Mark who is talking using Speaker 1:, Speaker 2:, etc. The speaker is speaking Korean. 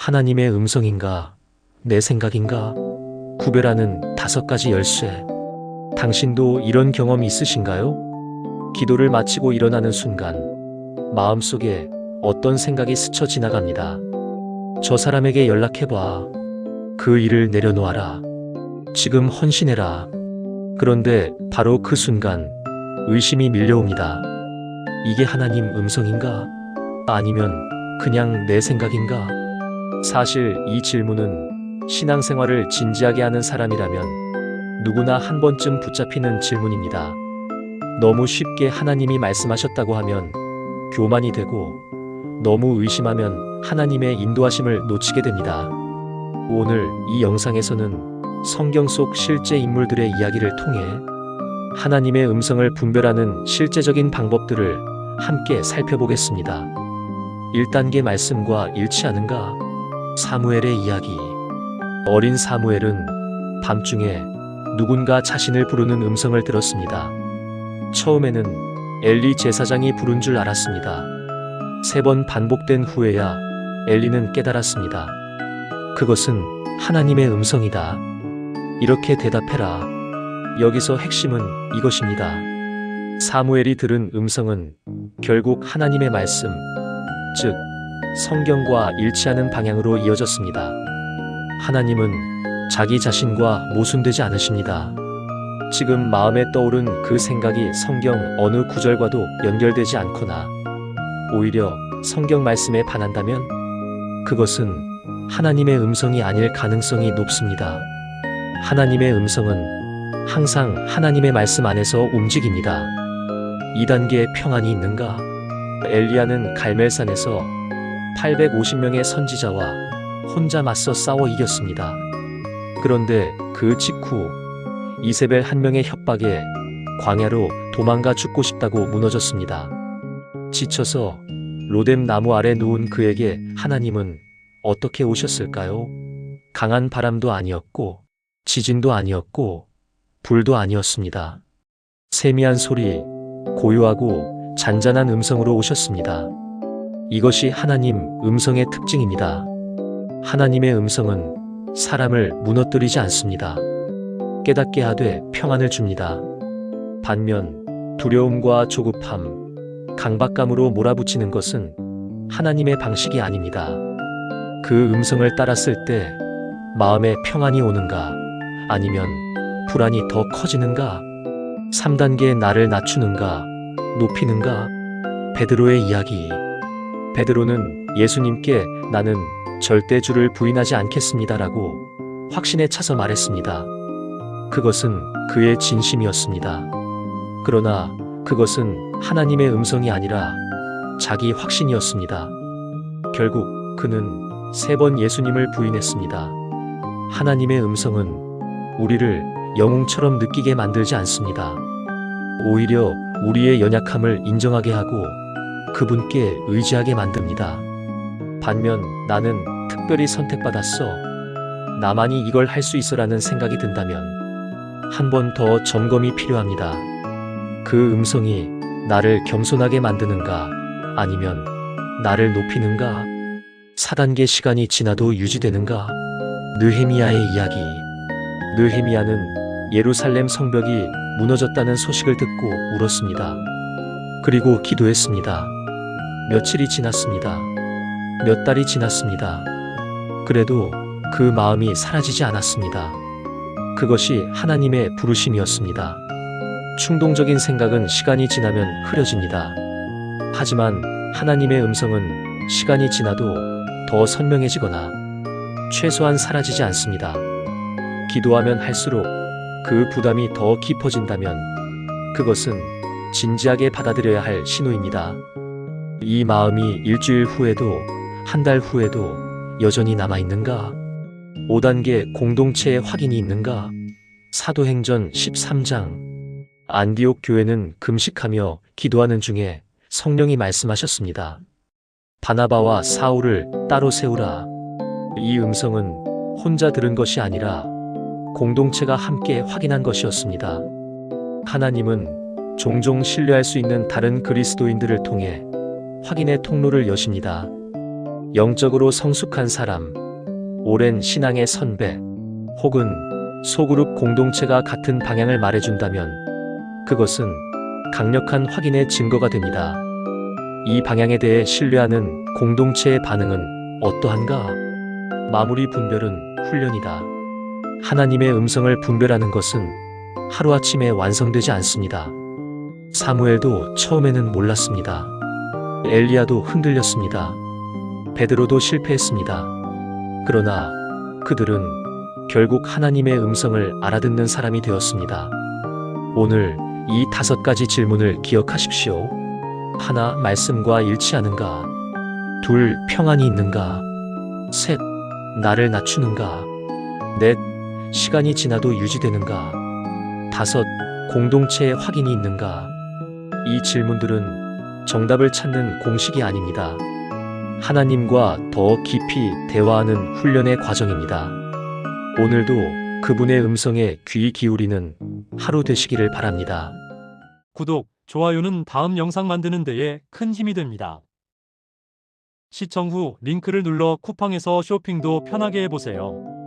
Speaker 1: 하나님의 음성인가, 내 생각인가, 구별하는 5가지 열쇠. 당신도 이런 경험 있으신가요? 기도를 마치고 일어나는 순간, 마음속에 어떤 생각이 스쳐 지나갑니다. 저 사람에게 연락해봐. 그 일을 내려놓아라. 지금 헌신해라. 그런데 바로 그 순간, 의심이 밀려옵니다. 이게 하나님 음성인가? 아니면 그냥 내 생각인가? 사실 이 질문은 신앙생활을 진지하게 하는 사람이라면 누구나 한 번쯤 붙잡히는 질문입니다. 너무 쉽게 하나님이 말씀하셨다고 하면 교만이 되고, 너무 의심하면 하나님의 인도하심을 놓치게 됩니다. 오늘 이 영상에서는 성경 속 실제 인물들의 이야기를 통해 하나님의 음성을 분별하는 실제적인 방법들을 함께 살펴보겠습니다. 1단계 말씀과 일치하는가? 사무엘의 이야기. 어린 사무엘은 밤중에 누군가 자신을 부르는 음성을 들었습니다. 처음에는 엘리 제사장이 부른 줄 알았습니다. 3번 반복된 후에야 엘리는 깨달았습니다. 그것은 하나님의 음성이다. 이렇게 대답해라. 여기서 핵심은 이것입니다. 사무엘이 들은 음성은 결국 하나님의 말씀, 즉 성경과 일치하는 방향으로 이어졌습니다. 하나님은 자기 자신과 모순되지 않으십니다. 지금 마음에 떠오른 그 생각이 성경 어느 구절과도 연결되지 않거나 오히려 성경 말씀에 반한다면 그것은 하나님의 음성이 아닐 가능성이 높습니다. 하나님의 음성은 항상 하나님의 말씀 안에서 움직입니다. 2단계 평안이 있는가? 엘리야는 갈멜산에서 850명의 선지자와 혼자 맞서 싸워 이겼습니다. 그런데 그 직후 이세벨 한 명의 협박에 광야로 도망가 죽고 싶다고 무너졌습니다. 지쳐서 로뎀 나무 아래 누운 그에게 하나님은 어떻게 오셨을까요? 강한 바람도 아니었고, 지진도 아니었고, 불도 아니었습니다. 세미한 소리, 고요하고 잔잔한 음성으로 오셨습니다. 이것이 하나님 음성의 특징입니다. 하나님의 음성은 사람을 무너뜨리지 않습니다. 깨닫게 하되 평안을 줍니다. 반면 두려움과 조급함, 강박감으로 몰아붙이는 것은 하나님의 방식이 아닙니다. 그 음성을 따랐을 때 마음에 평안이 오는가? 아니면 불안이 더 커지는가? 3단계 나를 낮추는가? 높이는가? 베드로의 이야기. 베드로는 예수님께 나는 절대 주를 부인하지 않겠습니다라고 확신에 차서 말했습니다. 그것은 그의 진심이었습니다. 그러나 그것은 하나님의 음성이 아니라 자기 확신이었습니다. 결국 그는 3번 예수님을 부인했습니다. 하나님의 음성은 우리를 영웅처럼 느끼게 만들지 않습니다. 오히려 우리의 연약함을 인정하게 하고 그분께 의지하게 만듭니다. 반면 나는 특별히 선택받았어, 나만이 이걸 할 수 있어라는 생각이 든다면 한 번 더 점검이 필요합니다. 그 음성이 나를 겸손하게 만드는가? 아니면 나를 높이는가? 4단계 시간이 지나도 유지되는가? 느헤미야의 이야기. 느헤미야는 예루살렘 성벽이 무너졌다는 소식을 듣고 울었습니다. 그리고 기도했습니다. 며칠이 지났습니다. 몇 달이 지났습니다. 그래도 그 마음이 사라지지 않았습니다. 그것이 하나님의 부르심이었습니다. 충동적인 생각은 시간이 지나면 흐려집니다. 하지만 하나님의 음성은 시간이 지나도 더 선명해지거나 최소한 사라지지 않습니다. 기도하면 할수록 그 부담이 더 깊어진다면 그것은 진지하게 받아들여야 할 신호입니다. 이 마음이 일주일 후에도 한 달 후에도 여전히 남아있는가? 5단계 공동체의 확인이 있는가? 사도행전 13장. 안디옥 교회는 금식하며 기도하는 중에 성령이 말씀하셨습니다. 바나바와 사울을 따로 세우라. 이 음성은 혼자 들은 것이 아니라 공동체가 함께 확인한 것이었습니다. 하나님은 종종 신뢰할 수 있는 다른 그리스도인들을 통해 확인의 통로를 여십니다. 영적으로 성숙한 사람, 오랜 신앙의 선배, 혹은 소그룹 공동체가 같은 방향을 말해준다면 그것은 강력한 확인의 증거가 됩니다. 이 방향에 대해 신뢰하는 공동체의 반응은 어떠한가? 마무리 분별은 훈련이다. 하나님의 음성을 분별하는 것은 하루아침에 완성되지 않습니다. 사무엘도 처음에는 몰랐습니다. 엘리야도 흔들렸습니다. 베드로도 실패했습니다. 그러나 그들은 결국 하나님의 음성을 알아듣는 사람이 되었습니다. 오늘 이 5가지 질문을 기억하십시오. 하나, 말씀과 일치하는가? 둘, 평안이 있는가? 셋, 나를 낮추는가? 넷, 시간이 지나도 유지되는가? 다섯, 공동체의 확인이 있는가? 이 질문들은 정답을 찾는 공식이 아닙니다. 하나님과 더 깊이 대화하는 훈련의 과정입니다. 오늘도 그분의 음성에 귀 기울이는 하루 되시기를 바랍니다.
Speaker 2: 구독, 좋아요는 다음 영상 만드는 데에 큰 힘이 됩니다. 시청 후 링크를 눌러 쿠팡에서 쇼핑도 편하게 해보세요.